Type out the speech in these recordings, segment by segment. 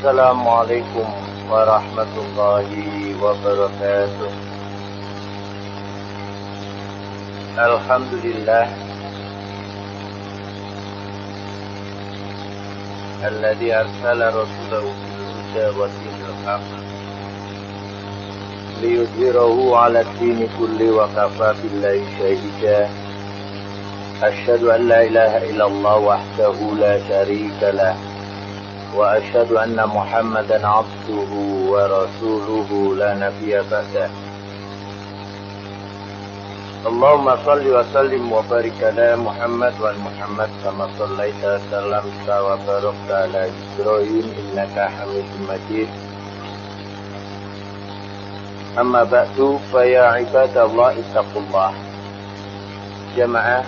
Assalamualaikum warahmatullahi wabarakatuh. Alhamdulillah alladzi arsala rasulahu bil huda wa dinil haq liyudhhirahu 'ala ad-dini kulli wa kafa billahi shahida. Asyhadu an la ilaha illallah wahdahu la syarika lah wa asyhadu anna Muhammadan 'abduhu wa rasuluhu la nabiyya ba'dah. Allahumma salli wa sallim wa barik ala Muhammad wa Muhammad kama sallaita sallamta wa barakta ala Ibrahim innaka Hamidum Majid. Amma ba'du fa ya ibadallah ittaqullah. Jamaah,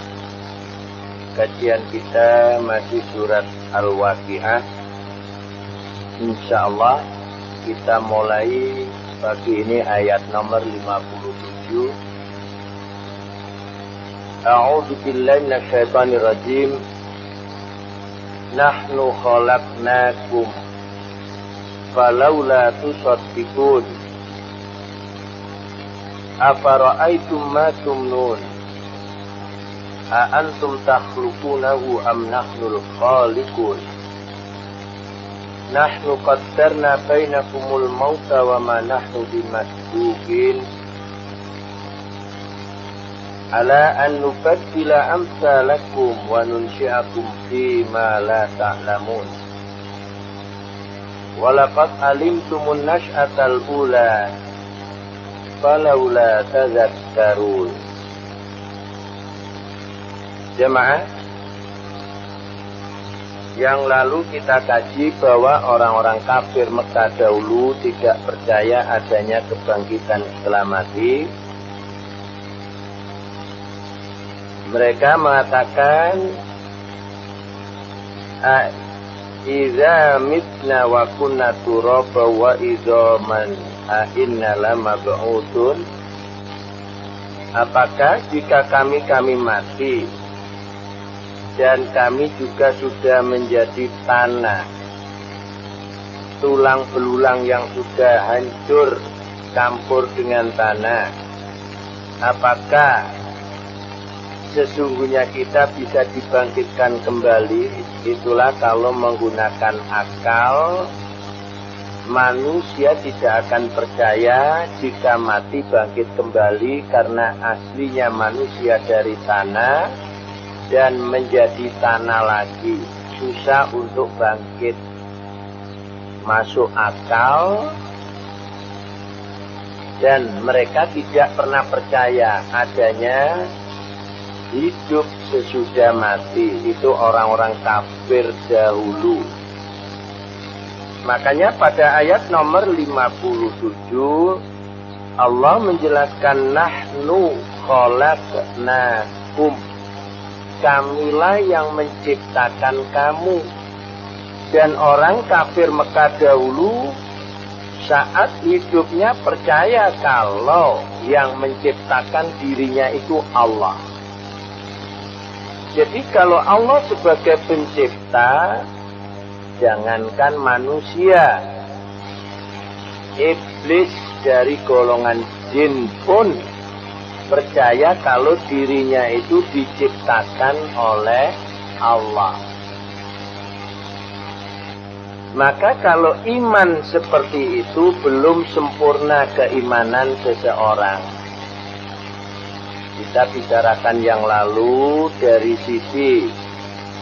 kajian kita masih surat Al-Waqiah. Insyaallah kita mulai pagi ini ayat nomor 57. A'udzu billahi minasyaitonir rajim. Nahnu khalaqnakum falaula tusaddiqun. Afara'aytum ma tumnun. A antum takhluqunahu am nahnul khaliqun. Nahnu qaddarna bainakumul mauta wa ma nahnu bimasbuqin ala an nubaddila amsalakum wa nunsyi'akum fi ma la ta'lamun. Wa laqad alimtumun nash'atal ula falawla tadhakkarun. Jemaah, yang lalu kita kaji bahwa orang-orang kafir Mekah dahulu tidak percaya adanya kebangkitan setelah mati. Mereka mengatakan, "Idza mitna wa kunna turaba wa idzaman a inna lamab'utsun." Apakah jika kami mati dan kami juga sudah menjadi tanah, tulang belulang yang sudah hancur campur dengan tanah, apakah sesungguhnya kita bisa dibangkitkan kembali? Itulah kalau menggunakan akal, manusia tidak akan percaya jika mati bangkit kembali, karena aslinya manusia dari tanah dan menjadi tanah lagi, susah untuk bangkit. Masuk akal, dan mereka tidak pernah percaya adanya hidup sesudah mati. Itu orang-orang kafir dahulu. Makanya pada ayat nomor 57 Allah menjelaskan nahnu khalaqnakum, kamilah yang menciptakan kamu. Dan orang kafir Mekah dahulu saat hidupnya percaya kalau yang menciptakan dirinya itu Allah. Jadi kalau Allah sebagai pencipta, jangankan manusia, iblis dari golongan jin pun percaya kalau dirinya itu diciptakan oleh Allah. Maka kalau iman seperti itu belum sempurna keimanan seseorang. Kita bicarakan yang lalu dari sisi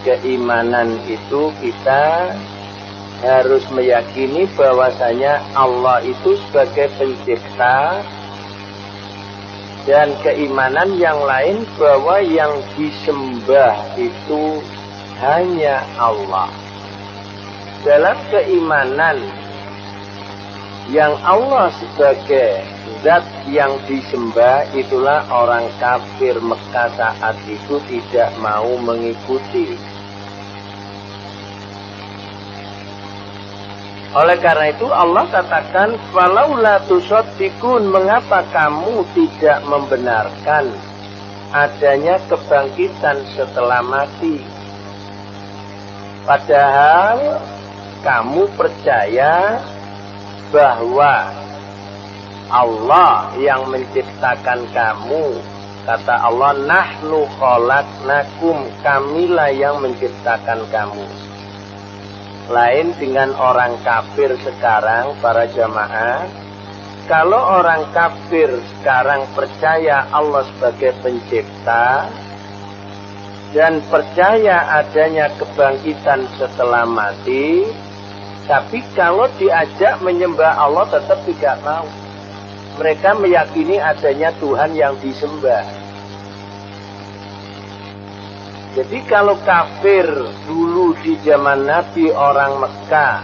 keimanan itu, kita harus meyakini bahwasanya Allah itu sebagai pencipta. Dan keimanan yang lain bahwa yang disembah itu hanya Allah. Dalam keimanan yang Allah sebagai zat yang disembah, itulah orang kafir Mekah saat itu tidak mau mengikuti. Oleh karena itu Allah katakan, "Falaula tusaddiqun," mengapa kamu tidak membenarkan adanya kebangkitan setelah mati? Padahal kamu percaya bahwa Allah yang menciptakan kamu. Kata Allah, nahnu khalaqnakum, kamilah yang menciptakan kamu. Lain dengan orang kafir sekarang, para jamaah. Kalau orang kafir sekarang percaya Allah sebagai pencipta dan percaya adanya kebangkitan setelah mati, tapi kalau diajak menyembah Allah tetap tidak mau. Mereka meyakini adanya Tuhan yang disembah. Jadi kalau kafir dulu di zaman Nabi orang Mekah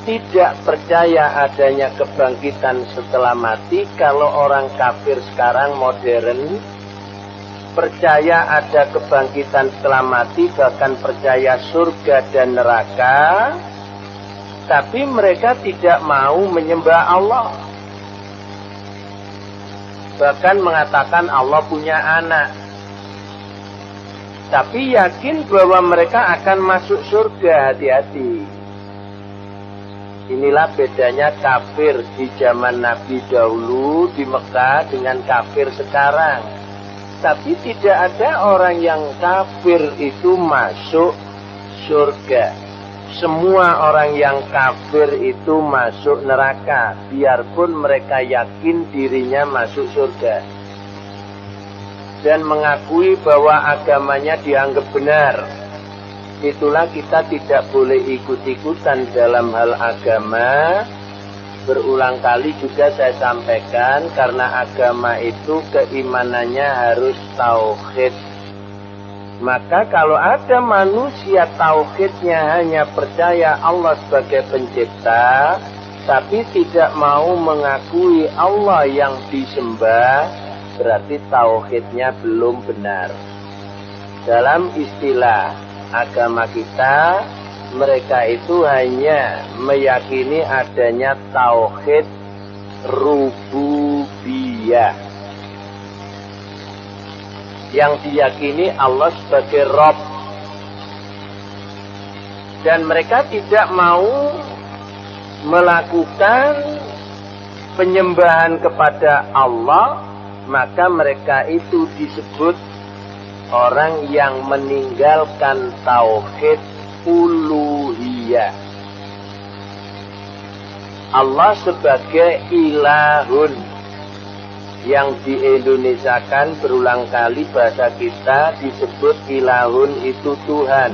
tidak percaya adanya kebangkitan setelah mati, kalau orang kafir sekarang modern percaya ada kebangkitan setelah mati, bahkan percaya surga dan neraka, tapi mereka tidak mau menyembah Allah. Bahkan mengatakan Allah punya anak. Tapi yakin bahwa mereka akan masuk surga, hati-hati. Inilah bedanya kafir di zaman Nabi dahulu di Mekah dengan kafir sekarang. Tapi tidak ada orang yang kafir itu masuk surga. Semua orang yang kafir itu masuk neraka, biarpun mereka yakin dirinya masuk surga dan mengakui bahwa agamanya dianggap benar. Itulah kita tidak boleh ikut-ikutan dalam hal agama. Berulang kali juga saya sampaikan, karena agama itu keimanannya harus tauhid. Maka kalau ada manusia tauhidnya hanya percaya Allah sebagai pencipta, tapi tidak mau mengakui Allah yang disembah, berarti tauhidnya belum benar. Dalam istilah agama kita, mereka itu hanya meyakini adanya tauhid rububiyah, yang diyakini Allah sebagai Rabb, dan mereka tidak mau melakukan penyembahan kepada Allah, maka mereka itu disebut orang yang meninggalkan tauhid uluhiyah. Allah sebagai ilahun, yang diindonesiakan berulang kali bahasa kita disebut ilahun itu Tuhan.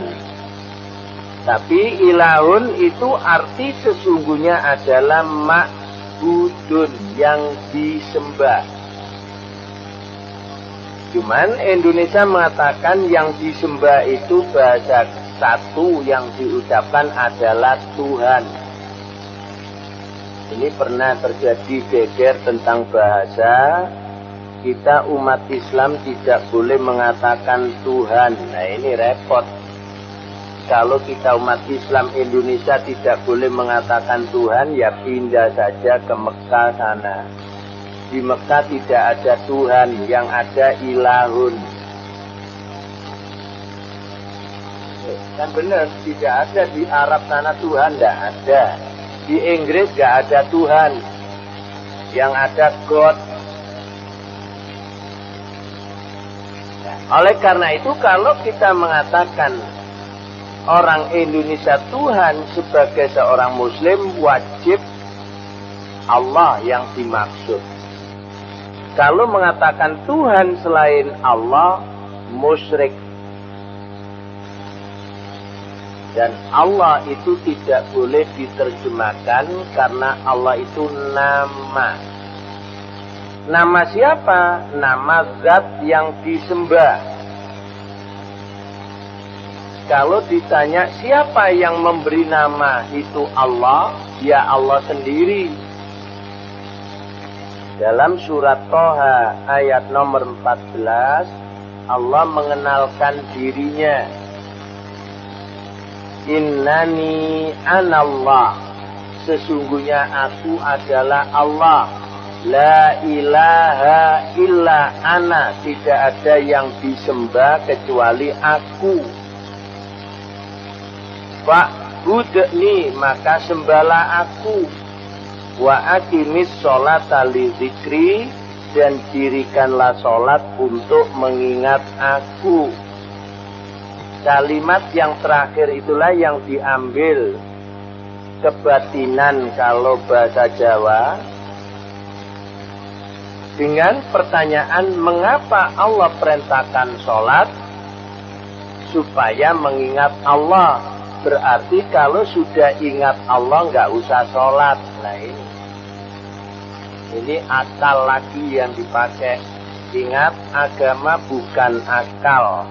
Tapi ilahun itu arti sesungguhnya adalah ma'budun, yang disembah. Cuman Indonesia mengatakan yang disembah itu bahasa satu yang diucapkan adalah Tuhan. Ini pernah terjadi geger tentang bahasa. Kita umat Islam tidak boleh mengatakan Tuhan. Nah ini repot. Kalau kita umat Islam Indonesia tidak boleh mengatakan Tuhan, ya pindah saja ke Mekah sana. Di Mekah tidak ada Tuhan, yang ada ilahun. Kan benar, tidak ada di Arab sana Tuhan, tidak ada. Di Inggris gak ada Tuhan, yang ada God. Oleh karena itu, kalau kita mengatakan orang Indonesia Tuhan sebagai seorang Muslim, wajib Allah yang dimaksud. Kalau mengatakan Tuhan selain Allah, musyrik. Dan Allah itu tidak boleh diterjemahkan karena Allah itu nama. Nama siapa? Nama zat yang disembah. Kalau ditanya siapa yang memberi nama itu Allah, ya Allah sendiri. Dalam surat Toha ayat nomor 14, Allah mengenalkan dirinya. Innani anallah, sesungguhnya aku adalah Allah. La ilaha illa ana, tidak ada yang disembah kecuali aku. Fa'budni, maka sembahlah aku. Wa aqimis sholata li dzikri, dan dirikanlah sholat untuk mengingat aku. Kalimat yang terakhir itulah yang diambil kebatinan kalau bahasa Jawa, dengan pertanyaan mengapa Allah perintahkan sholat? Supaya mengingat Allah. Berarti kalau sudah ingat Allah nggak usah sholat. Nah ini akal lagi yang dipakai. Ingat, agama bukan akal.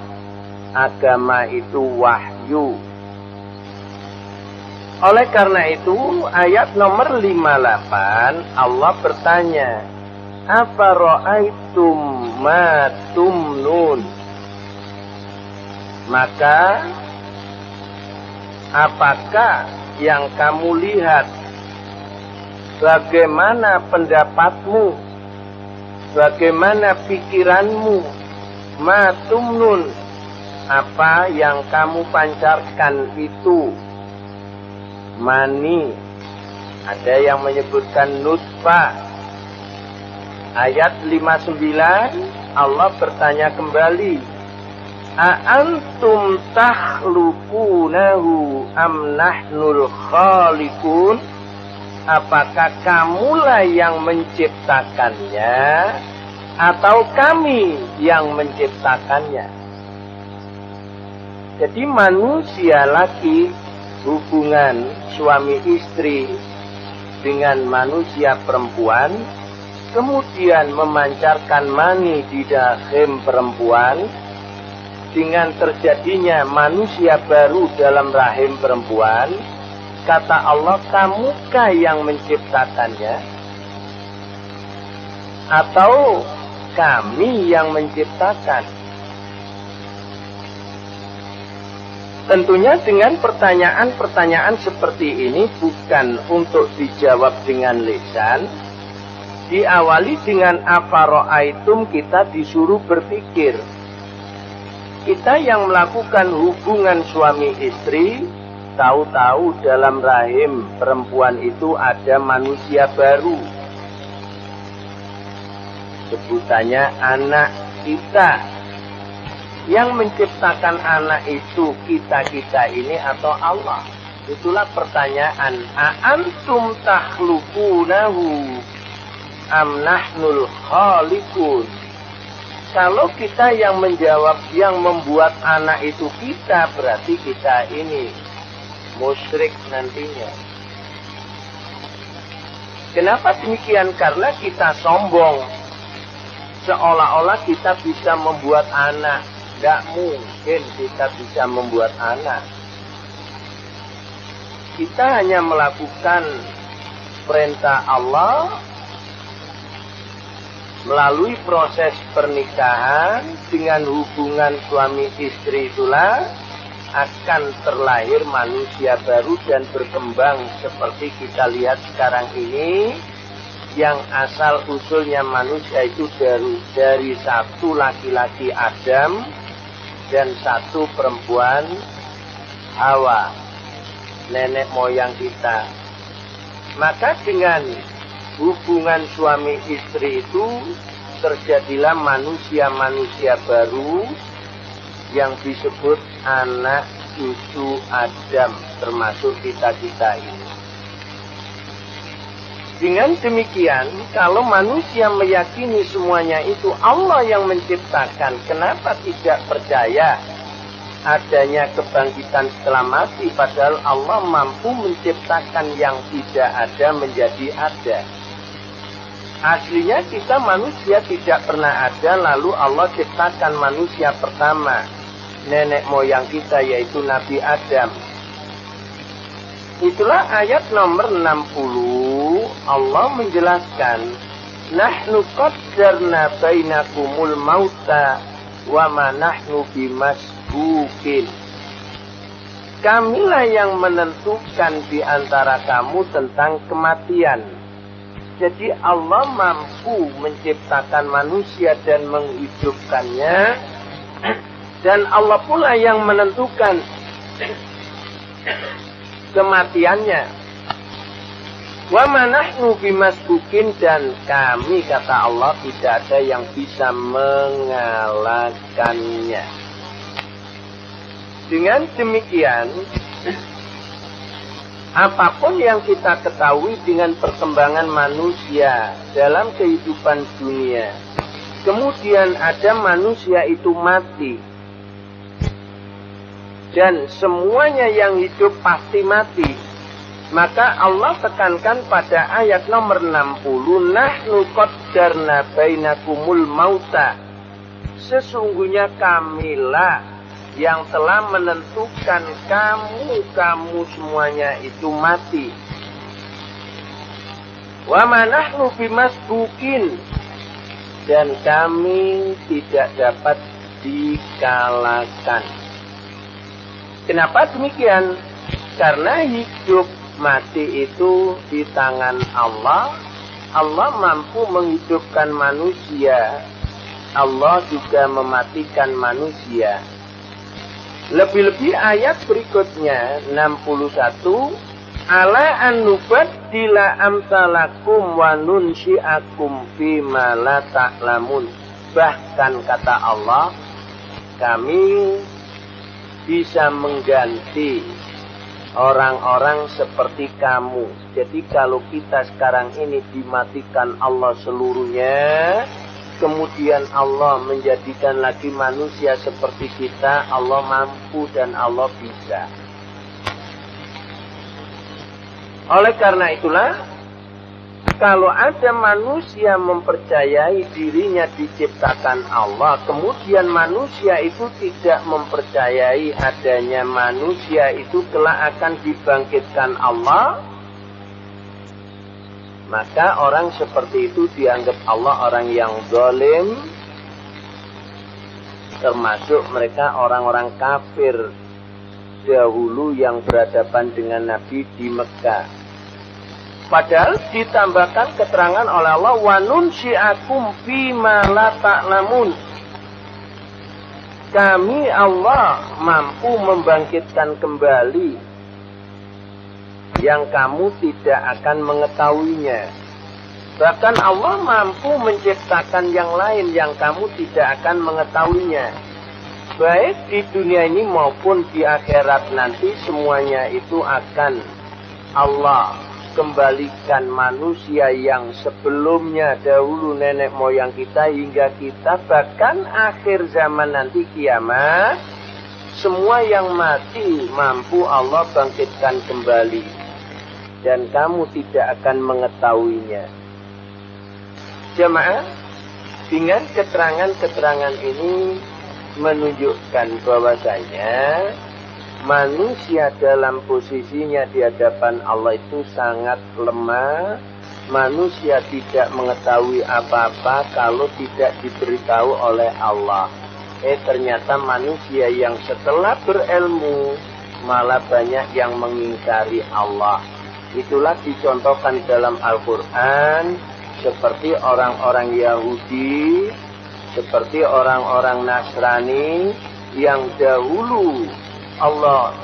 Agama itu wahyu. Oleh karena itu, ayat nomor 58, Allah bertanya, Afara'aitum ma tumnun. Maka, apakah yang kamu lihat? Bagaimana pendapatmu? Bagaimana pikiranmu? Ma tumnun. Apa yang kamu pancarkan itu? Mani. Ada yang menyebutkan nutfah. Ayat 59, Allah bertanya kembali, A'antum takhluqunahu am nahnul khaliqun? Apakah kamulah yang menciptakannya atau kami yang menciptakannya? Jadi manusia laki, hubungan suami istri dengan manusia perempuan, kemudian memancarkan mani di rahim perempuan, dengan terjadinya manusia baru dalam rahim perempuan, kata Allah, kamukah yang menciptakannya? Atau kami yang menciptakan? Tentunya dengan pertanyaan-pertanyaan seperti ini bukan untuk dijawab dengan lisan. Diawali dengan afara'aitum, kita disuruh berpikir. Kita yang melakukan hubungan suami istri, tahu-tahu dalam rahim perempuan itu ada manusia baru. Sebutannya anak kita. Yang menciptakan anak itu kita-kita ini atau Allah? Itulah pertanyaan. A'antum takhluqunahu am nahnul khaliqun? Kalau kita yang menjawab, yang membuat anak itu kita, berarti kita ini musyrik nantinya. Kenapa demikian? Karena kita sombong. Seolah-olah kita bisa membuat anak. Tidak mungkin kita bisa membuat anak. Kita hanya melakukan perintah Allah melalui proses pernikahan. Dengan hubungan suami istri itulah akan terlahir manusia baru dan berkembang seperti kita lihat sekarang ini, yang asal usulnya manusia itu dari satu laki-laki Adam dan satu perempuan Hawa, nenek moyang kita. Maka dengan hubungan suami istri itu terjadilah manusia-manusia baru yang disebut anak cucu Adam, termasuk kita-kita ini. Dengan demikian, kalau manusia meyakini semuanya itu Allah yang menciptakan, kenapa tidak percaya adanya kebangkitan setelah mati, padahal Allah mampu menciptakan yang tidak ada menjadi ada. Aslinya kita manusia tidak pernah ada, lalu Allah ciptakan manusia pertama, nenek moyang kita, yaitu Nabi Adam. Itulah ayat nomor 60, Allah menjelaskan, Nahnu qaddarna bainakumul mauta wa ma nahnu bimasbuqin. Kamilah yang menentukan di antara kamu tentang kematian. Jadi Allah mampu menciptakan manusia dan menghidupkannya, dan Allah pula yang menentukan kematiannya. Wa ma nahnu bimasbukin, dan kami, kata Allah, tidak ada yang bisa mengalahkannya. Dengan demikian, apapun yang kita ketahui dengan perkembangan manusia dalam kehidupan dunia, kemudian ada manusia itu mati, dan semuanya yang hidup pasti mati, maka Allah tekankan pada ayat nomor 60, nahnu qaddarna bainakumul mauta, sesungguhnya kamilah yang telah menentukan kamu semuanya itu mati. Wa ma nahnu bimasbukin, dan kami tidak dapat dikalahkan. Kenapa demikian? Karena hidup mati itu di tangan Allah. Allah mampu menghidupkan manusia, Allah juga mematikan manusia. Lebih-lebih ayat berikutnya 61, ala an nubaddila amsalakum wa nunsyi'akum fima la ta'lamun. Bahkan kata Allah, kami bisa mengganti orang-orang seperti kamu. Jadi kalau kita sekarang ini dimatikan Allah seluruhnya, kemudian Allah menjadikan lagi manusia seperti kita, Allah mampu dan Allah bisa. Oleh karena itulah, kalau ada manusia mempercayai dirinya diciptakan Allah, kemudian manusia itu tidak mempercayai adanya manusia itu kelak akan dibangkitkan Allah, maka orang seperti itu dianggap Allah orang yang zalim, termasuk mereka orang-orang kafir dahulu yang berhadapan dengan Nabi di Mekah. Padahal ditambahkan keterangan oleh Allah, wa nunsyi'akum fima la ta'lamun. Kami Allah mampu membangkitkan kembali yang kamu tidak akan mengetahuinya. Bahkan Allah mampu menciptakan yang lain yang kamu tidak akan mengetahuinya. Baik di dunia ini maupun di akhirat nanti, semuanya itu akan Allah kembalikan manusia yang sebelumnya dahulu nenek moyang kita hingga kita, bahkan akhir zaman nanti kiamat, semua yang mati mampu Allah bangkitkan kembali. Dan kamu tidak akan mengetahuinya. Jemaah, dengan keterangan-keterangan ini menunjukkan bahwasanya manusia dalam posisinya di hadapan Allah itu sangat lemah. Manusia tidak mengetahui apa-apa kalau tidak diberitahu oleh Allah. Ternyata manusia yang setelah berilmu malah banyak yang mengingkari Allah. Itulah dicontohkan dalam Al-Quran, seperti orang-orang Yahudi, seperti orang-orang Nasrani yang dahulu Allah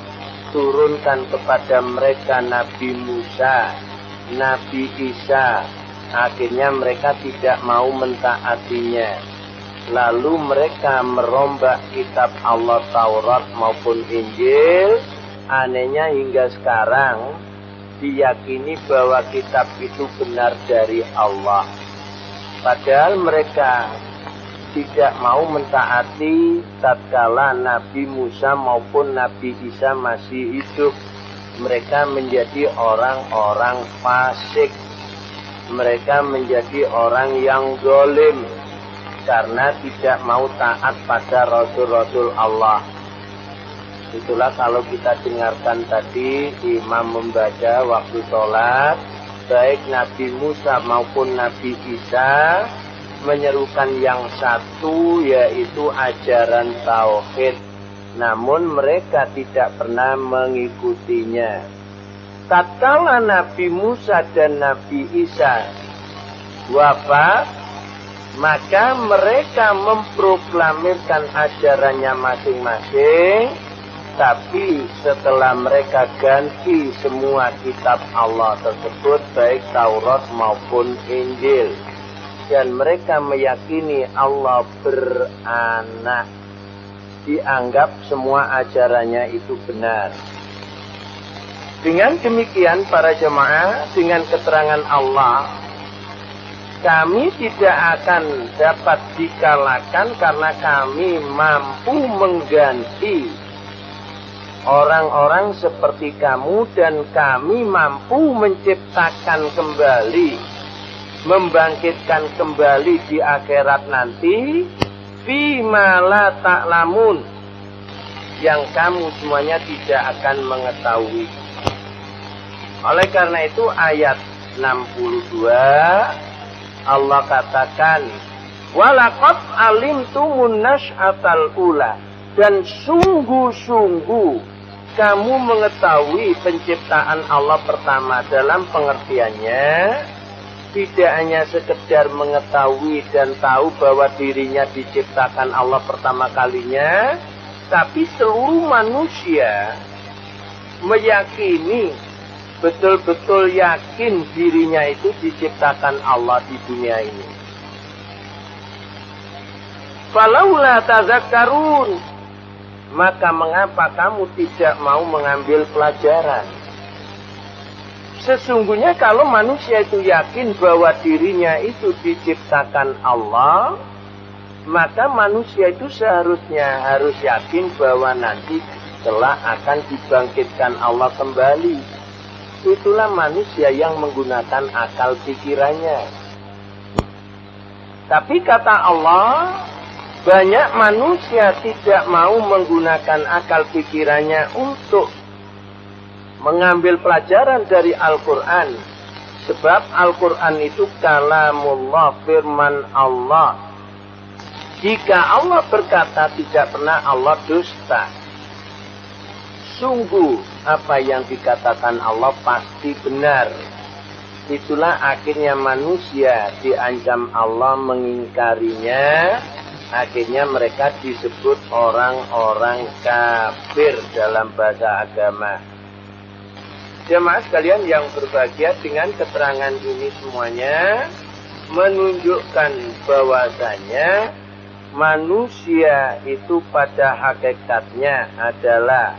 turunkan kepada mereka Nabi Musa, Nabi Isa. Akhirnya mereka tidak mau mentaatinya. Lalu mereka merombak kitab Allah, Taurat maupun Injil. Anehnya hingga sekarang diyakini bahwa kitab itu benar dari Allah. Padahal mereka tidak mau mentaati tatkala Nabi Musa maupun Nabi Isa masih hidup. Mereka menjadi orang-orang fasik. Mereka menjadi orang yang zalim karena tidak mau taat pada Rasul-Rasul Allah. Itulah kalau kita dengarkan tadi imam membaca waktu sholat, baik Nabi Musa maupun Nabi Isa menyerukan yang satu, yaitu ajaran tauhid. Namun mereka tidak pernah mengikutinya. Tatkala Nabi Musa dan Nabi Isa wafat, maka mereka memproklamirkan ajarannya masing-masing. Tapi setelah mereka ganti semua kitab Allah tersebut, baik Taurat maupun Injil, dan mereka meyakini Allah beranak, dianggap semua ajarannya itu benar. Dengan demikian para jemaah, dengan keterangan Allah, kami tidak akan dapat dikalahkan karena kami mampu mengganti orang-orang seperti kamu, dan kami mampu menciptakan kembali, membangkitkan kembali di akhirat nanti, fima la ta'lamun, yang kamu semuanya tidak akan mengetahui. Oleh karena itu ayat 62 Allah katakan, walaqad alimtumun nasy'atal ula, dan sungguh-sungguh kamu mengetahui penciptaan Allah pertama. Dalam pengertiannya, tidak hanya sekedar mengetahui dan tahu bahwa dirinya diciptakan Allah pertama kalinya, tapi seluruh manusia meyakini, betul-betul yakin dirinya itu diciptakan Allah di dunia ini. Falaula tazakkarun, maka mengapa kamu tidak mau mengambil pelajaran? Sesungguhnya kalau manusia itu yakin bahwa dirinya itu diciptakan Allah, maka manusia itu seharusnya harus yakin bahwa nanti kelak akan dibangkitkan Allah kembali. Itulah manusia yang menggunakan akal pikirannya. Tapi kata Allah, banyak manusia tidak mau menggunakan akal pikirannya untuk mengambil pelajaran dari Al-Quran. Sebab Al-Quran itu kalamullah, firman Allah. Jika Allah berkata, tidak pernah Allah dusta. Sungguh apa yang dikatakan Allah pasti benar. Itulah akhirnya manusia diancam Allah mengingkarinya. Akhirnya mereka disebut orang-orang kafir dalam bahasa agama. Jemaah sekalian yang berbahagia, dengan keterangan ini semuanya menunjukkan bahwasanya manusia itu pada hakikatnya adalah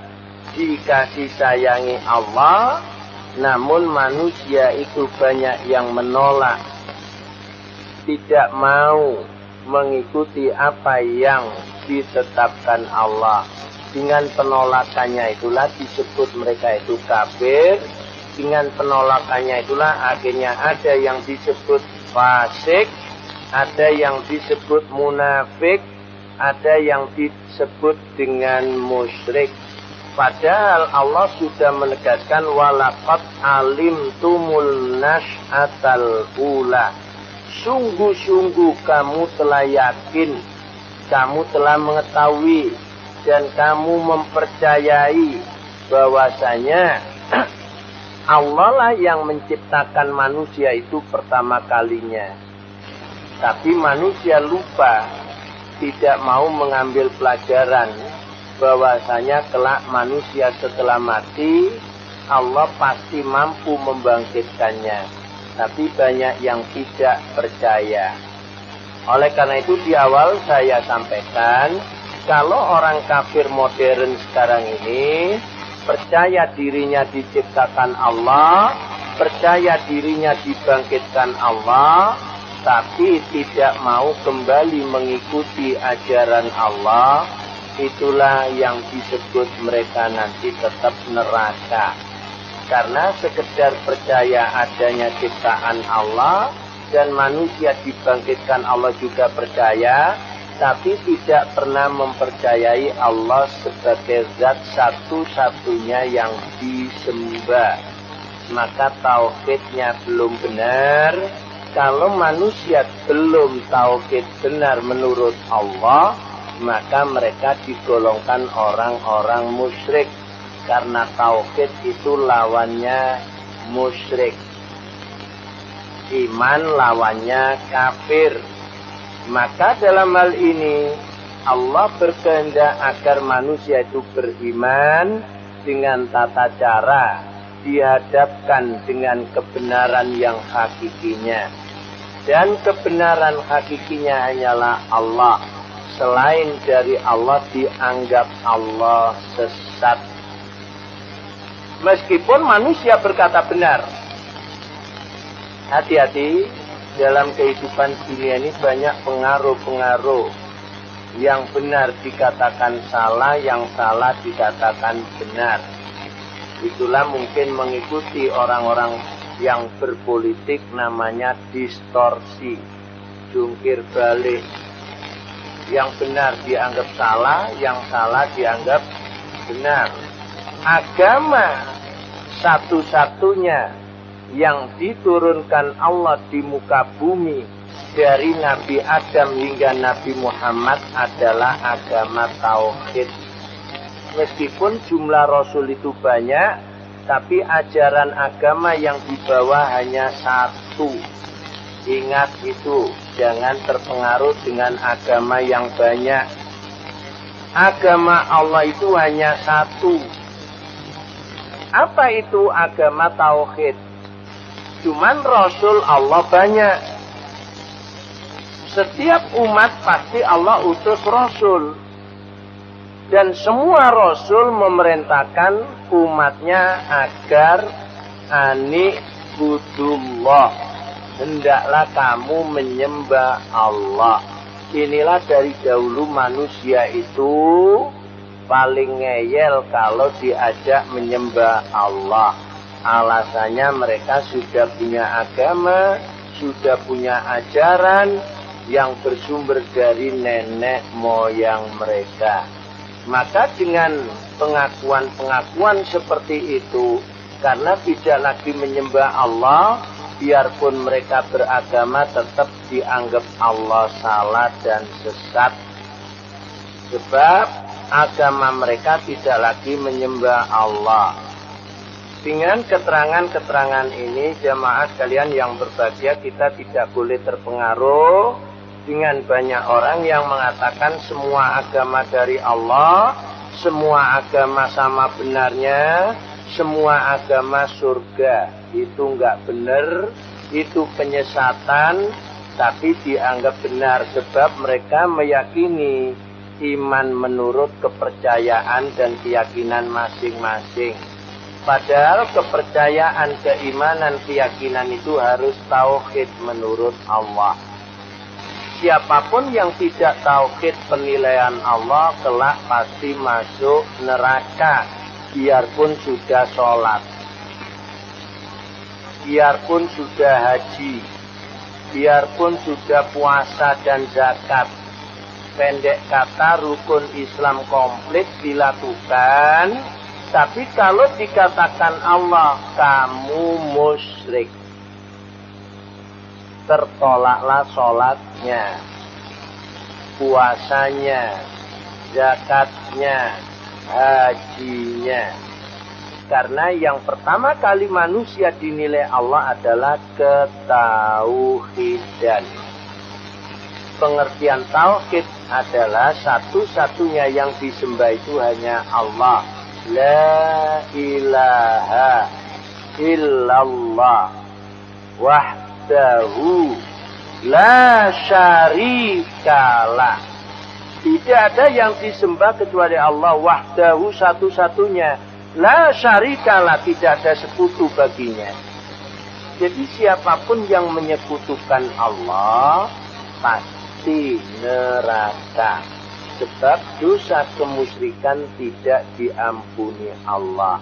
dikasih sayangi Allah, namun manusia itu banyak yang menolak, tidak mau mengikuti apa yang ditetapkan Allah. Dengan penolakannya itulah disebut mereka itu kafir. Dengan penolakannya itulah akhirnya ada yang disebut fasik, ada yang disebut munafik, ada yang disebut dengan musyrik. Padahal Allah sudah menegaskan, walaqad alimtumul nasy'atal ula, sungguh-sungguh kamu telah yakin, kamu telah mengetahui, dan kamu mempercayai bahwasanya Allah lah yang menciptakan manusia itu pertama kalinya. Tapi manusia lupa, tidak mau mengambil pelajaran bahwasanya kelak manusia setelah mati Allah pasti mampu membangkitkannya. Tapi banyak yang tidak percaya. Oleh karena itu di awal saya sampaikan, kalau orang kafir modern sekarang ini percaya dirinya diciptakan Allah, percaya dirinya dibangkitkan Allah, tapi tidak mau kembali mengikuti ajaran Allah, itulah yang disebut mereka nanti tetap neraka. Karena sekedar percaya adanya ciptaan Allah dan manusia dibangkitkan Allah juga percaya, tapi tidak pernah mempercayai Allah sebagai zat satu-satunya yang disembah. Maka tauhidnya belum benar. Kalau manusia belum tauhid benar menurut Allah, maka mereka digolongkan orang-orang musyrik. Karena tauhid itu lawannya musyrik. Iman lawannya kafir. Maka dalam hal ini Allah berkehendak agar manusia itu beriman dengan tata cara, dihadapkan dengan kebenaran yang hakikinya. Dan kebenaran hakikinya hanyalah Allah. Selain dari Allah dianggap Allah sesat. Meskipun manusia berkata benar. Hati-hati, dalam kehidupan dunia ini banyak pengaruh-pengaruh. Yang benar dikatakan salah, yang salah dikatakan benar. Itulah mungkin mengikuti orang-orang yang berpolitik, namanya distorsi, jungkir balik. Yang benar dianggap salah, yang salah dianggap benar. Agama satu-satunya yang diturunkan Allah di muka bumi dari Nabi Adam hingga Nabi Muhammad adalah agama tauhid. Meskipun jumlah Rasul itu banyak, tapi ajaran agama yang dibawa hanya satu. Ingat itu, jangan terpengaruh dengan agama yang banyak. Agama Allah itu hanya satu. Apa itu agama tauhid? Cuman Rasul Allah banyak. Setiap umat pasti Allah utus Rasul. Dan semua Rasul memerintahkan umatnya agar ani'budullah. Hendaklah kamu menyembah Allah. Inilah dari dahulu manusia itu paling ngeyel kalau diajak menyembah Allah. Alasannya mereka sudah punya agama, sudah punya ajaran yang bersumber dari nenek moyang mereka. Maka dengan pengakuan-pengakuan seperti itu, karena tidak lagi menyembah Allah, biarpun mereka beragama tetap dianggap Allah salah dan sesat. Sebab agama mereka tidak lagi menyembah Allah. Dengan keterangan-keterangan ini, jamaah sekalian yang berbahagia, kita tidak boleh terpengaruh dengan banyak orang yang mengatakan semua agama dari Allah, semua agama sama benarnya, semua agama surga. Itu enggak benar, itu penyesatan, tapi dianggap benar sebab mereka meyakini iman menurut kepercayaan dan keyakinan masing-masing. Padahal kepercayaan, keimanan, keyakinan itu harus tauhid menurut Allah. Siapapun yang tidak tauhid penilaian Allah kelak pasti masuk neraka, biarpun sudah sholat, biarpun sudah haji, biarpun sudah puasa dan zakat. Pendek kata, rukun Islam komplit dilakukan, tapi kalau dikatakan Allah kamu musyrik, tertolaklah sholatnya, puasanya, zakatnya, hajinya. Karena yang pertama kali manusia dinilai Allah adalah ketauhidan. Pengertian tauhid adalah satu-satunya yang disembah itu hanya Allah. La ilaha illallah wahdahu la syarikalah. Tidak ada yang disembah kecuali Allah wahdahu, satu-satunya. La syarikalah, tidak ada sekutu baginya. Jadi siapapun yang menyekutukan Allah pasti neraka. Sebab dosa kemusyrikan tidak diampuni Allah.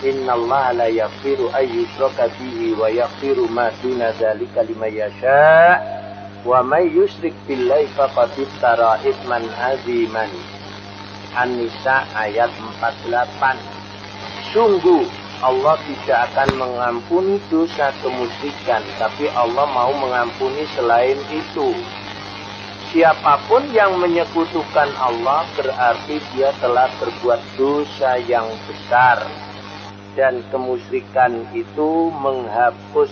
Innallaha la yaghfiru an yushraka bihi wa yaghfiru ma duna dzalika liman yasha' wa may yusyrik billahi faqad iftara itsman aziman. An-Nisa ayat 48. Sungguh Allah tidak akan mengampuni dosa kemusyrikan, tapi Allah mau mengampuni selain itu. Siapapun yang menyekutukan Allah berarti dia telah berbuat dosa yang besar. Dan kemusyrikan itu menghapus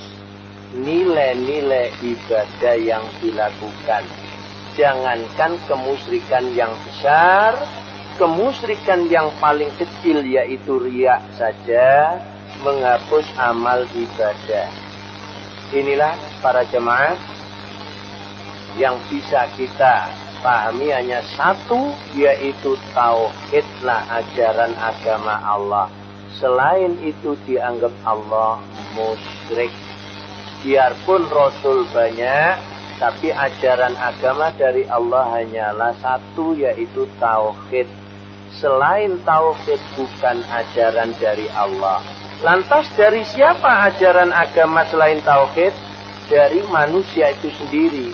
nilai-nilai ibadah yang dilakukan. Jangankan kemusyrikan yang besar, kemusyrikan yang paling kecil yaitu riya saja menghapus amal ibadah. Inilah para jemaah yang bisa kita pahami hanya satu, yaitu tauhidlah ajaran agama Allah. Selain itu dianggap Allah musyrik. Biarpun Rasul banyak, tapi ajaran agama dari Allah hanyalah satu, yaitu tauhid. Selain tauhid bukan ajaran dari Allah. Lantas dari siapa ajaran agama selain tauhid? Dari manusia itu sendiri.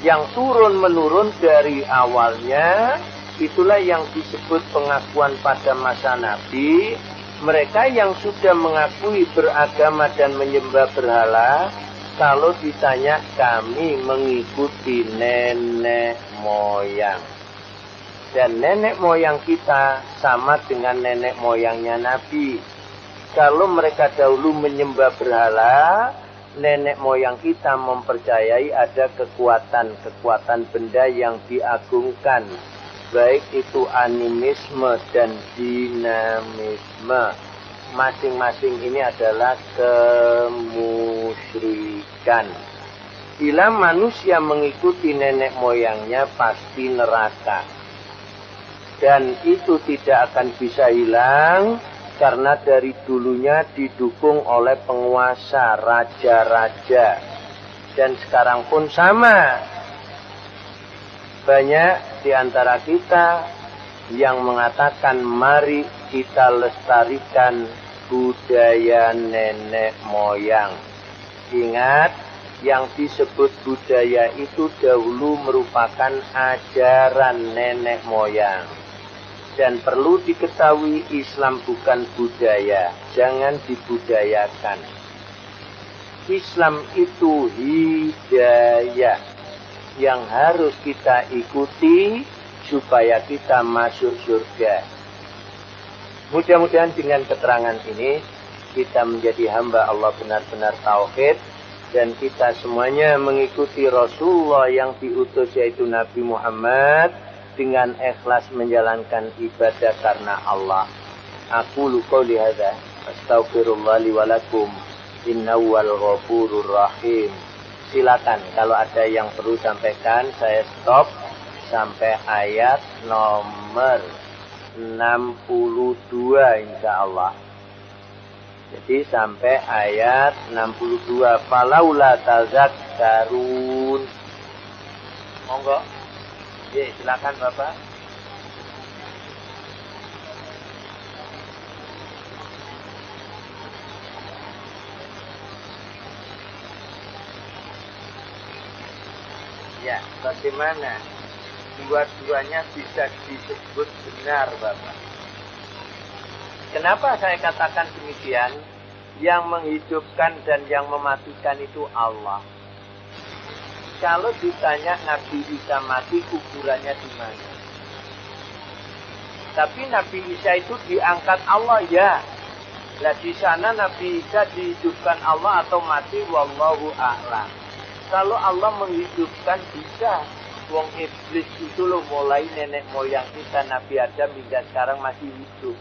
Yang turun-menurun dari awalnya, itulah yang disebut pengakuan pada masa Nabi. Mereka yang sudah mengakui beragama dan menyembah berhala, kalau ditanya kami mengikuti nenek moyang. Dan nenek moyang kita sama dengan nenek moyangnya Nabi. Kalau mereka dahulu menyembah berhala, nenek moyang kita mempercayai ada kekuatan benda yang diagungkan. Baik itu animisme dan dinamisme. Masing-masing ini adalah kemusyrikan. Bila manusia mengikuti nenek moyangnya pasti neraka. Dan itu tidak akan bisa hilang karena dari dulunya didukung oleh penguasa, raja-raja. Dan sekarang pun sama. Banyak di antara kita yang mengatakan mari kita lestarikan budaya nenek moyang. Ingat, yang disebut budaya itu dahulu merupakan ajaran nenek moyang. Dan perlu diketahui Islam bukan budaya, jangan dibudayakan. Islam itu hidayah yang harus kita ikuti supaya kita masuk surga. Mudah-mudahan dengan keterangan ini kita menjadi hamba Allah benar-benar tauhid dan kita semuanya mengikuti Rasulullah yang diutus yaitu Nabi Muhammad dengan ikhlas menjalankan ibadah karena Allah. Aqulu qouli hadza astaghfirullah li wa lakum innahu wal ghafurur rahim. Silakan kalau ada yang perlu sampaikan, saya stop sampai ayat nomor 62 insya Allah. Jadi sampai ayat 62. Falaula tazakkarun. Monggo. Ye, silakan Bapak. Ya, bagaimana dua-duanya bisa disebut benar, Bapak? Kenapa saya katakan demikian? Yang menghidupkan dan yang mematikan itu Allah. Kalau ditanya Nabi Isa mati, kuburannya di mana? Tapi Nabi Isa itu diangkat Allah, ya. Nah, di sana Nabi Isa dihidupkan Allah atau mati, wallahu a'lam. Kalau Allah menghidupkan bisa. Wong iblis itu loh mulai nenek moyang kita Nabi Adam hingga sekarang masih hidup.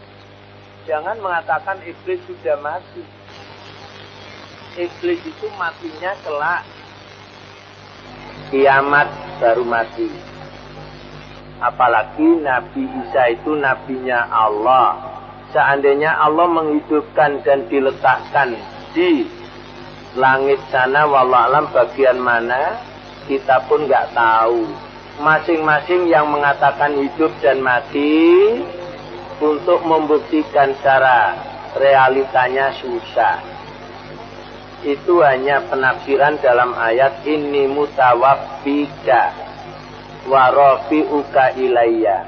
Jangan mengatakan iblis sudah mati. Iblis itu matinya kelak kiamat baru mati. Apalagi Nabi Isa itu nabinya Allah. Seandainya Allah menghidupkan dan diletakkan di langit sana, wallahualam bagian mana, kita pun nggak tahu. Masing-masing yang mengatakan hidup dan mati untuk membuktikan secara realitanya susah. Itu hanya penafsiran dalam ayat inni mutawaffika wa rafi'uka ilayya.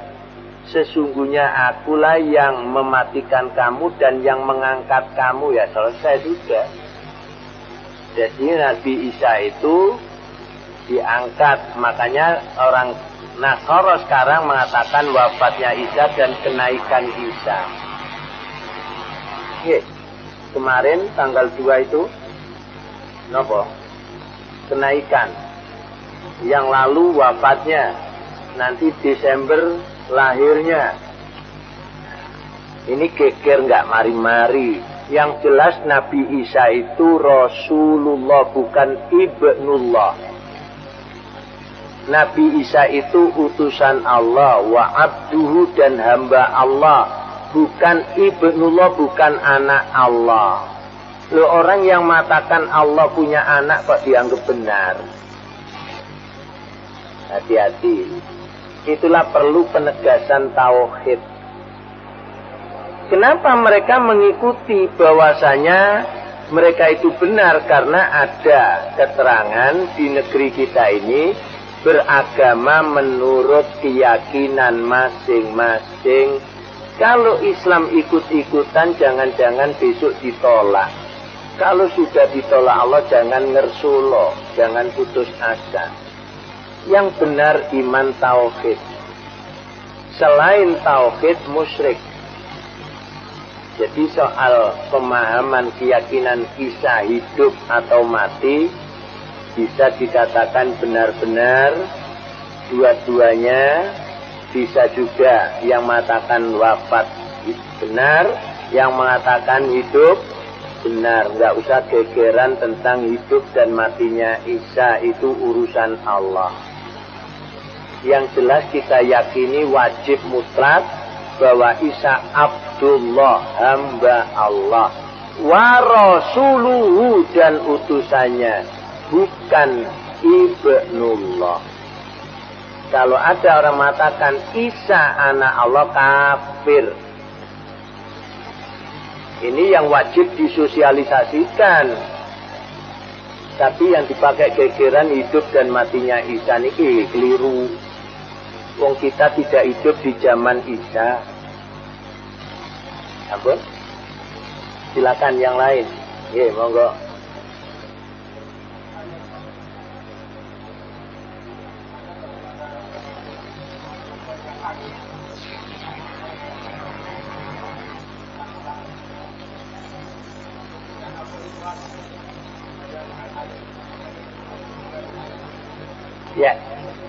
Sesungguhnya akulah yang mematikan kamu dan yang mengangkat kamu. Ya selesai sudah. Jadi Nabi Isa itu diangkat. Makanya orang Nasara sekarang mengatakan wafatnya Isa dan kenaikan Isa. Oke. Kemarin tanggal 2 itu nopo? Kenaikan. yang lalu wafatnya, nanti Desember lahirnya. Ini geger nggak mari-mari. Yang jelas Nabi Isa itu Rasulullah, bukan Ibnullah. Nabi Isa itu utusan Allah, wa abduhu, dan hamba Allah, bukan Ibnullah, bukan anak Allah. Loh, orang yang mengatakan Allah punya anak kok dianggap benar? Hati-hati. Itulah perlu penegasan tauhid. Kenapa mereka mengikuti bahwasanya mereka itu benar? Karena ada keterangan di negeri kita ini beragama menurut keyakinan masing-masing. Kalau Islam ikut-ikutan, jangan-jangan besok ditolak. Kalau sudah ditolak Allah, jangan ngersulo, jangan putus asa. Yang benar iman tauhid. Selain tauhid, musyrik. Jadi soal pemahaman keyakinan Isa hidup atau mati bisa dikatakan benar-benar dua-duanya. Bisa juga yang mengatakan wafat benar, yang mengatakan hidup benar. Nggak usah gegeran tentang hidup dan matinya Isa, itu urusan Allah. Yang jelas kita yakini wajib mutlak bahwa Isa Abdullah, hamba Allah, wa rasuluhu, dan utusannya, bukan Ibnullah. Kalau ada orang mengatakan Isa anak Allah, kafir. Ini yang wajib disosialisasikan. Tapi yang dipakai gegeran hidup dan matinya Isa ini keliru. Wong kita tidak hidup di zaman Isa. Ampun. Silakan yang lain. Ye, monggo. Ya,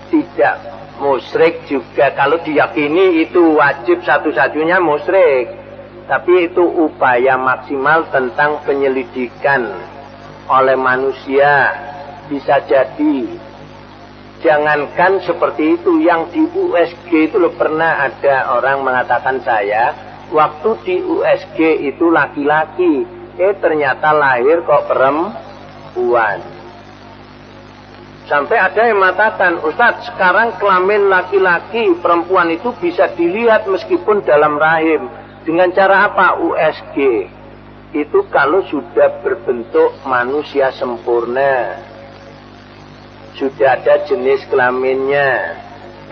tidak musyrik juga. Kalau diyakini itu wajib satu-satunya musyrik. Tapi itu upaya maksimal tentang penyelidikan oleh manusia. Bisa jadi. Jangankan seperti itu, yang di USG itu loh, pernah ada orang mengatakan saya, waktu di USG itu laki-laki, ternyata lahir kok perempuan. Sampai ada yang mengatakan, Ustadz, sekarang kelamin laki-laki perempuan itu bisa dilihat meskipun dalam rahim. Dengan cara apa? USG. Itu kalau sudah berbentuk manusia sempurna. Sudah ada jenis kelaminnya.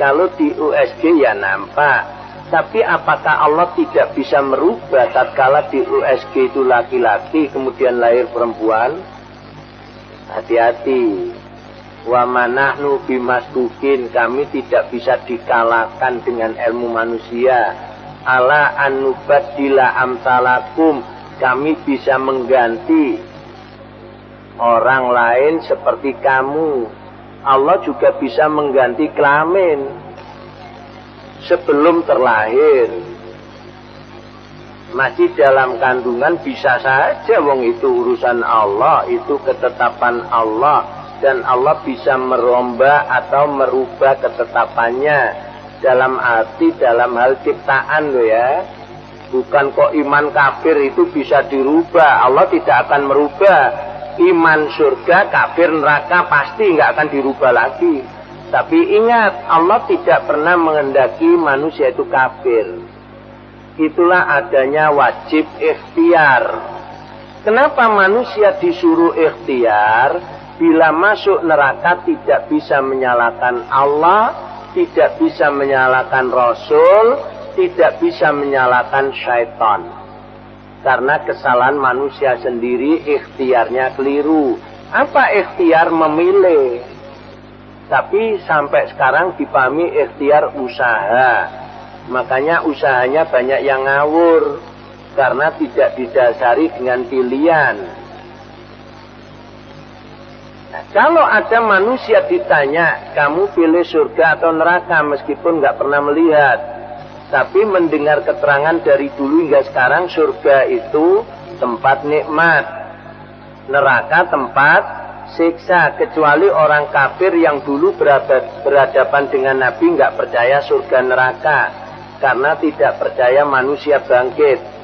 Kalau di USG ya nampak. Tapi apakah Allah tidak bisa merubah tatkala di USG itu laki-laki kemudian lahir perempuan? Hati-hati. Wa manahnu bimasbukin, kami tidak bisa dikalahkan dengan ilmu manusia. Ala anubaddila amsalakum, kami bisa mengganti orang lain seperti kamu. Allah juga bisa mengganti kelamin sebelum terlahir. Masih dalam kandungan bisa saja, wong itu urusan Allah, itu ketetapan Allah. Dan Allah bisa merombak atau merubah ketetapannya dalam arti dalam hal ciptaan loh ya. Bukan kok iman kafir itu bisa dirubah. Allah tidak akan merubah. Iman surga, kafir neraka pasti nggak akan dirubah lagi. Tapi ingat, Allah tidak pernah menghendaki manusia itu kafir. Itulah adanya wajib ikhtiar. Kenapa manusia disuruh ikhtiar? Bila masuk neraka tidak bisa menyalahkan Allah, tidak bisa menyalahkan Rasul, tidak bisa menyalahkan syaitan. Karena kesalahan manusia sendiri, ikhtiarnya keliru. Apa ikhtiar? Memilih. Tapi sampai sekarang dipahami ikhtiar usaha. Makanya usahanya banyak yang ngawur. Karena tidak didasari dengan pilihan. Nah, kalau ada manusia ditanya, kamu pilih surga atau neraka meskipun nggak pernah melihat, tapi mendengar keterangan dari dulu hingga sekarang, surga itu tempat nikmat, neraka tempat siksa, kecuali orang kafir yang dulu berhadapan dengan Nabi nggak percaya surga neraka karena tidak percaya manusia bangkit.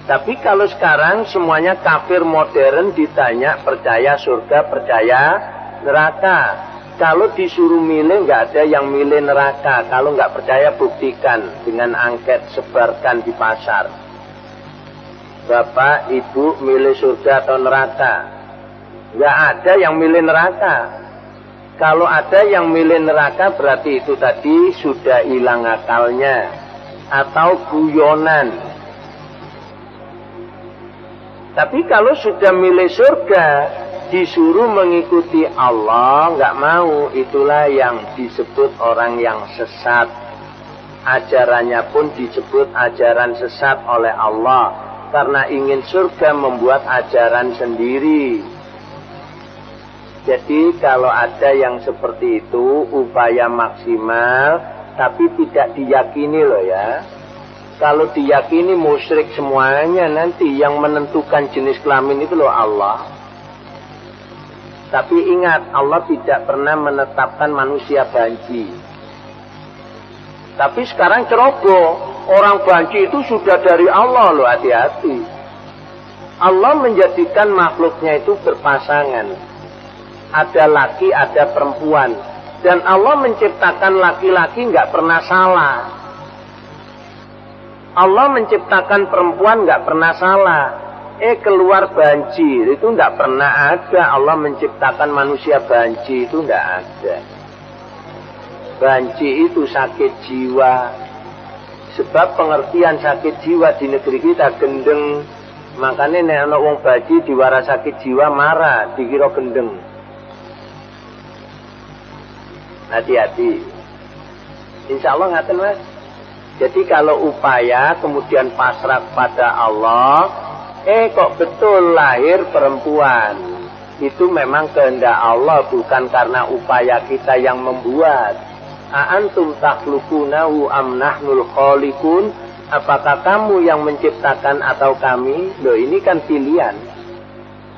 Tapi kalau sekarang semuanya kafir modern ditanya percaya surga, percaya neraka. Kalau disuruh milih nggak ada yang milih neraka. Kalau nggak percaya buktikan dengan angket, sebarkan di pasar. Bapak, Ibu milih surga atau neraka? Nggak ada yang milih neraka. Kalau ada yang milih neraka berarti itu tadi sudah hilang akalnya atau guyonan. Tapi kalau sudah milih surga, disuruh mengikuti Allah, nggak mau, itulah yang disebut orang yang sesat. Ajarannya pun disebut ajaran sesat oleh Allah, karena ingin surga membuat ajaran sendiri. Jadi kalau ada yang seperti itu, upaya maksimal, tapi tidak diyakini loh ya. Kalau diyakini musyrik semuanya, nanti yang menentukan jenis kelamin itu loh Allah. Tapi ingat, Allah tidak pernah menetapkan manusia banci. Tapi sekarang ceroboh, orang banci itu sudah dari Allah loh, hati-hati. Allah menjadikan makhluknya itu berpasangan. Ada laki, ada perempuan. Dan Allah menciptakan laki-laki nggak pernah salah. Allah menciptakan perempuan nggak pernah salah. Keluar banci itu nggak pernah ada. Allah menciptakan manusia banci itu nggak ada. Banci itu sakit jiwa. Sebab pengertian sakit jiwa di negeri kita gendeng. Makanya nek ana wong banci diwara sakit jiwa marah, dikira gendeng. Hati-hati. Insya Allah ngaten Mas. Jadi kalau upaya kemudian pasrah pada Allah, kok betul lahir perempuan. Itu memang kehendak Allah, bukan karena upaya kita yang membuat. A'antum takhluqunahu am nahnul khaliqun? Apakah kamu yang menciptakan atau kami? Loh, ini kan pilihan.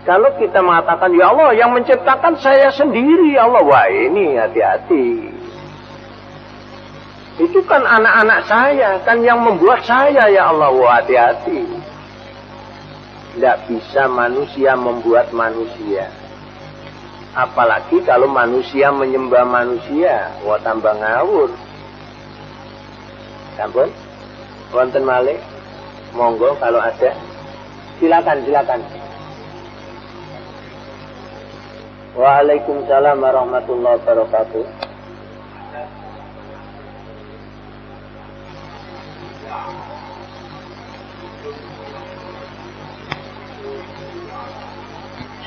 Kalau kita mengatakan, ya Allah yang menciptakan saya sendiri, ya Allah, wah ini hati-hati. Itu kan anak-anak saya, kan yang membuat saya, ya Allah, wah hati-hati. Tidak bisa manusia membuat manusia. Apalagi kalau manusia menyembah manusia, wah tambah ngawur. Sampun, wonten malih, monggo kalau ada, silakan. Waalaikumsalam warahmatullahi wabarakatuh.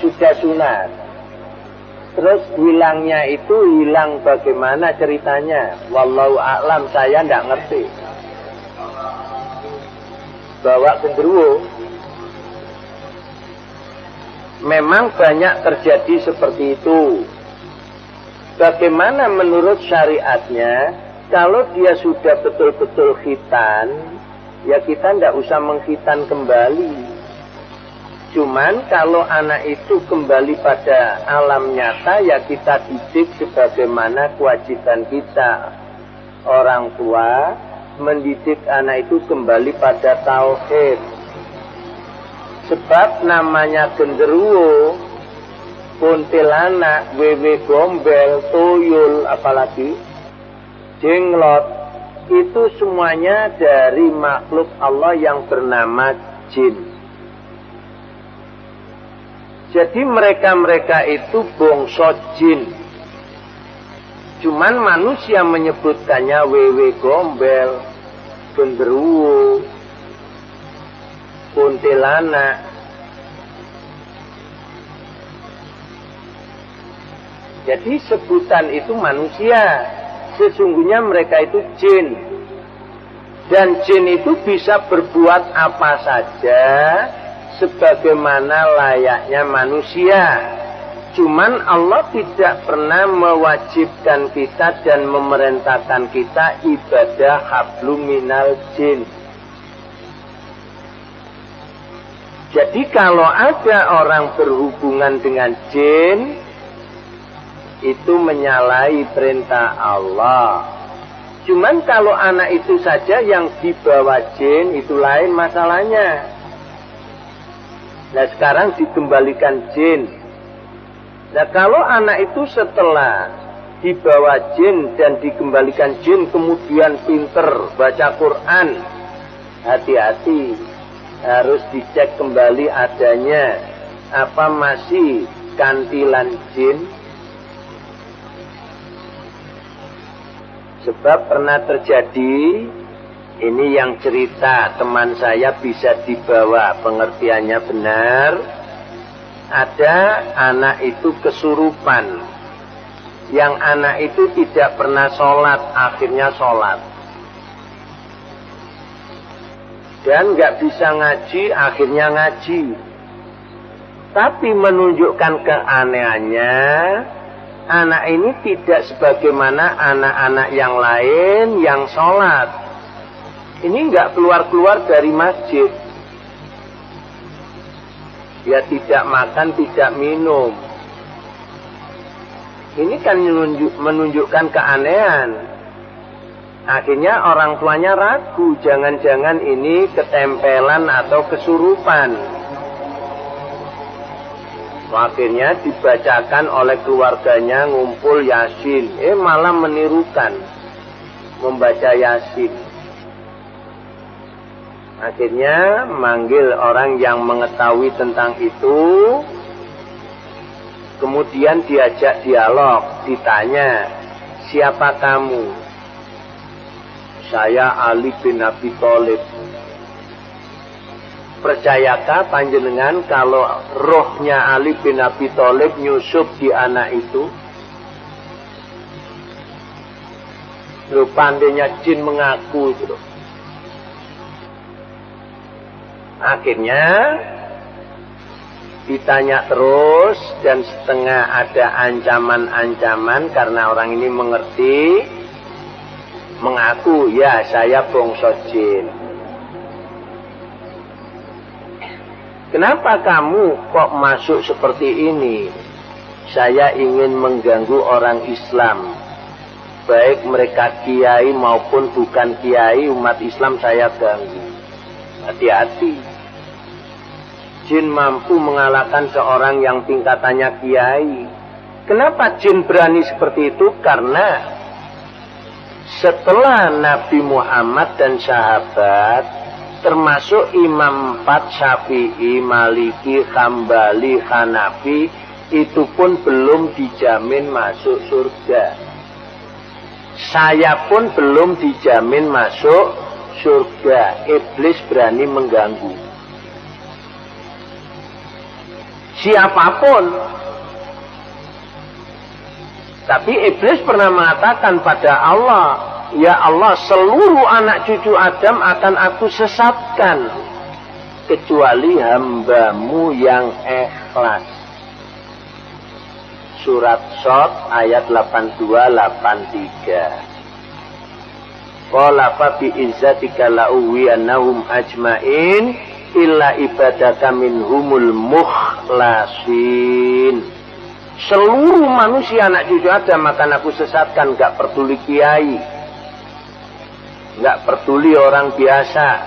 Sudah sunat. Terus hilangnya itu hilang bagaimana ceritanya? Wallahu a'lam, saya tidak ngerti. Bawa genderuwo. Memang banyak terjadi seperti itu. Bagaimana menurut syariatnya? Kalau dia sudah betul-betul khitan, ya kita tidak usah mengkhitan kembali. Cuman kalau anak itu kembali pada alam nyata, ya kita didik sebagaimana kewajiban kita. Orang tua mendidik anak itu kembali pada tauhid. Sebab namanya genderuwo, kuntilanak, wewe gombel, tuyul, apalagi jenglot, itu semuanya dari makhluk Allah yang bernama jin. Jadi mereka-mereka itu bangsa jin. Cuman manusia menyebutkannya wewe gombel, genderuwo, kuntilanak. Jadi sebutan itu manusia. Sesungguhnya mereka itu jin. Dan jin itu bisa berbuat apa saja sebagaimana layaknya manusia. Cuman Allah tidak pernah mewajibkan kita dan memerintahkan kita ibadah hablum minal jin. Jadi kalau ada orang berhubungan dengan jin, itu menyalahi perintah Allah. Cuman kalau anak itu saja yang dibawa jin, itu lain masalahnya. Nah sekarang dikembalikan jin. Nah kalau anak itu setelah dibawa jin dan dikembalikan jin kemudian pinter baca Quran, hati-hati, harus dicek kembali adanya apa masih kantilan jin. Sebab pernah terjadi, ini yang cerita teman saya bisa dibawa pengertiannya benar. Ada anak itu kesurupan. Yang anak itu tidak pernah sholat, akhirnya sholat. Dan nggak bisa ngaji, akhirnya ngaji. Tapi menunjukkan keanehannya, anak ini tidak sebagaimana anak-anak yang lain yang sholat. Ini nggak keluar-keluar dari masjid. Ya tidak makan, tidak minum. Ini kan menunjukkan keanehan. Akhirnya orang tuanya ragu, jangan-jangan ini ketempelan atau kesurupan. Akhirnya dibacakan oleh keluarganya ngumpul Yasin. Malah menirukan membaca Yasin. Akhirnya manggil orang yang mengetahui tentang itu. Kemudian diajak dialog, ditanya, siapa kamu? Saya Ali bin Abi Thalib. Percayakah panjenengan kalau rohnya Ali bin Abi Thalib nyusup di anak itu? Loh, pandainya jin mengaku itu loh. Akhirnya ditanya terus dan setengah ada ancaman-ancaman karena orang ini mengerti, mengaku, ya saya bongso jin. Kenapa kamu kok masuk seperti ini? Saya ingin mengganggu orang Islam. Baik mereka kiai maupun bukan kiai, umat Islam saya ganggu. Hati-hati. Jin mampu mengalahkan seorang yang tingkatannya kiai. Kenapa jin berani seperti itu? Karena setelah Nabi Muhammad dan sahabat, termasuk Imam 4 Syafi'i, Maliki, Hambali, Hanafi, itu pun belum dijamin masuk surga. Saya pun belum dijamin masuk surga. Iblis berani mengganggu. Siapapun. Tapi iblis pernah mengatakan pada Allah, ya Allah, seluruh anak cucu Adam akan aku sesatkan kecuali hambamu yang ikhlas. Surat Shad ayat 82-83. Qala fa bi izzatika la'uwiyannahum ajmain illa ibadaka minhumul mukhlasin. Seluruh manusia anak cucu Adam akan aku sesatkan, gak peduli kiai, gak peduli orang biasa,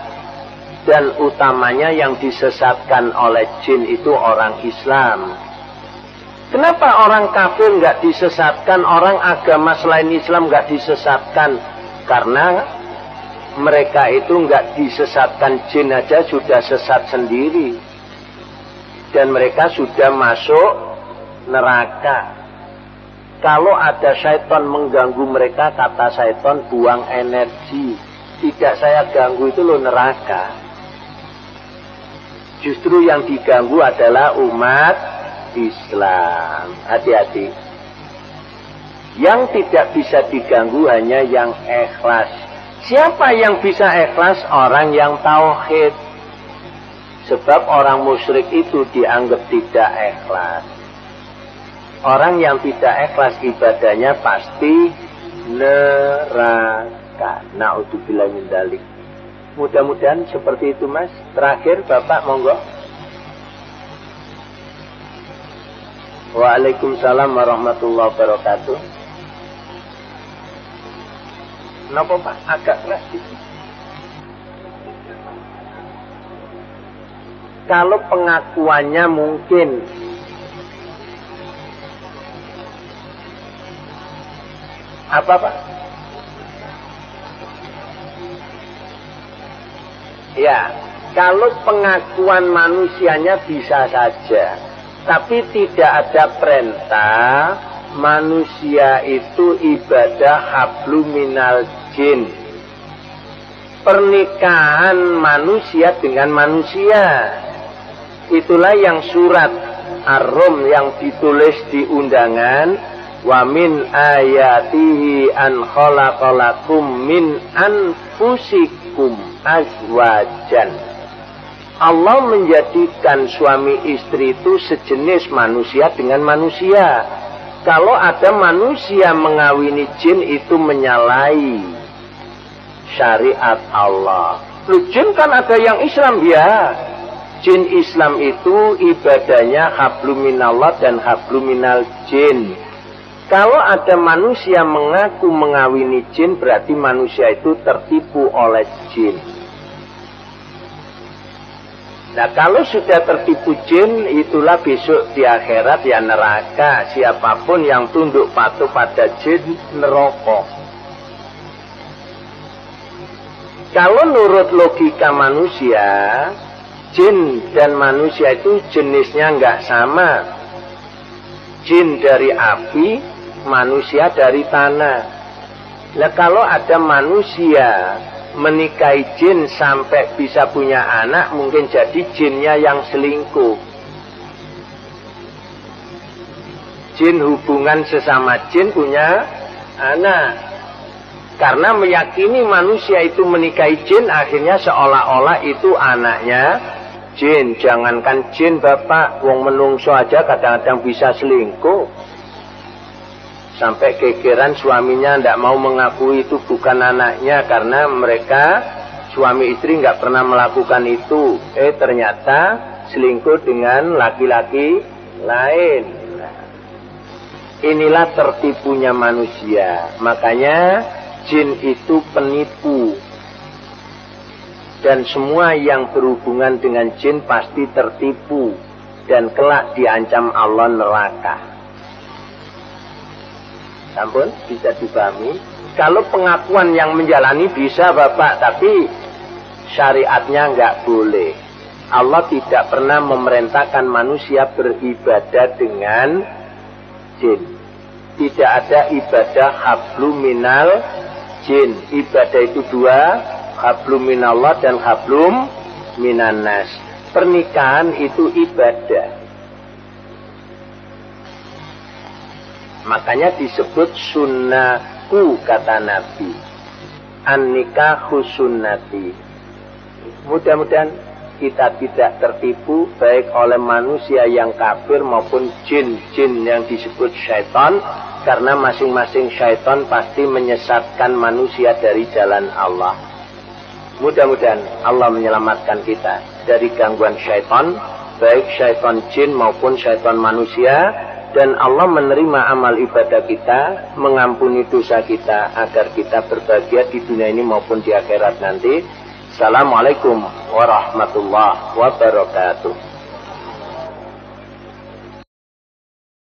dan utamanya yang disesatkan oleh jin itu orang Islam. Kenapa orang kafir gak disesatkan, orang agama selain Islam gak disesatkan? Karena mereka itu nggak disesatkan jin aja sudah sesat sendiri. Dan mereka sudah masuk neraka. Kalau ada syaitan mengganggu mereka, kata syaitan buang energi. Tidak saya ganggu itu loh neraka. Justru yang diganggu adalah umat Islam. Hati-hati. Yang tidak bisa diganggu hanya yang ikhlas. Siapa yang bisa ikhlas? Orang yang tauhid. Sebab orang musyrik itu dianggap tidak ikhlas. Orang yang tidak ikhlas ibadahnya pasti neraka. Na'udzubillah min dzalik. Mudah-mudahan seperti itu, Mas. Terakhir Bapak monggo. Waalaikumsalam warahmatullahi wabarakatuh. Kenapa Pak? Agak keras gitu. Kalau pengakuannya mungkin apa Pak? Ya, kalau pengakuan manusianya bisa saja, tapi tidak ada perintah manusia itu ibadah hablum minal jin. Pernikahan manusia dengan manusia. Itulah yang surat Ar-Rum yang ditulis di undangan, wa min ayatihi an khalaqalakum min anfusikum azwajan. Allah menjadikan suami istri itu sejenis manusia dengan manusia. Kalau ada manusia mengawini jin itu menyalahi syariat Allah. Lu jin kan ada yang Islam ya. Jin Islam itu ibadahnya hablum minallah dan hablum minal jin. Kalau ada manusia mengaku mengawini jin, berarti manusia itu tertipu oleh jin. Nah, kalau sudah tertipu jin, itulah besok di akhirat ya neraka. Siapapun yang tunduk patuh pada jin, neraka. Kalau menurut logika manusia, jin dan manusia itu jenisnya nggak sama. Jin dari api, manusia dari tanah. Nah, kalau ada manusia menikahi jin sampai bisa punya anak, mungkin jadi jinnya yang selingkuh. Jin hubungan sesama jin punya anak. Karena meyakini manusia itu menikahi jin, akhirnya seolah-olah itu anaknya jin. Jangankan jin Bapak, wong menungso aja kadang-kadang bisa selingkuh. Sampai kegeran suaminya tidak mau mengakui itu bukan anaknya, karena mereka suami istri nggak pernah melakukan itu. Ternyata selingkuh dengan laki-laki lain. Nah, inilah tertipunya manusia. Makanya jin itu penipu. Dan semua yang berhubungan dengan jin pasti tertipu. Dan kelak diancam Allah neraka. Ampun, bisa dipahami. Kalau pengakuan yang menjalani bisa Bapak, tapi syariatnya nggak boleh. Allah tidak pernah memerintahkan manusia beribadah dengan jin. Tidak ada ibadah hablum minal jin. Ibadah itu dua, hablum minallah dan hablum minannas. Pernikahan itu ibadah. Makanya disebut sunnahku, kata Nabi. An-nikahu sunnati. Mudah-mudahan kita tidak tertipu baik oleh manusia yang kafir maupun jin-jin yang disebut syaitan. Karena masing-masing syaitan pasti menyesatkan manusia dari jalan Allah. Mudah-mudahan Allah menyelamatkan kita dari gangguan syaitan, baik syaitan jin maupun syaitan manusia. Dan Allah menerima amal ibadah kita, mengampuni dosa kita, agar kita berbahagia di dunia ini maupun di akhirat nanti. Assalamualaikum warahmatullahi wabarakatuh.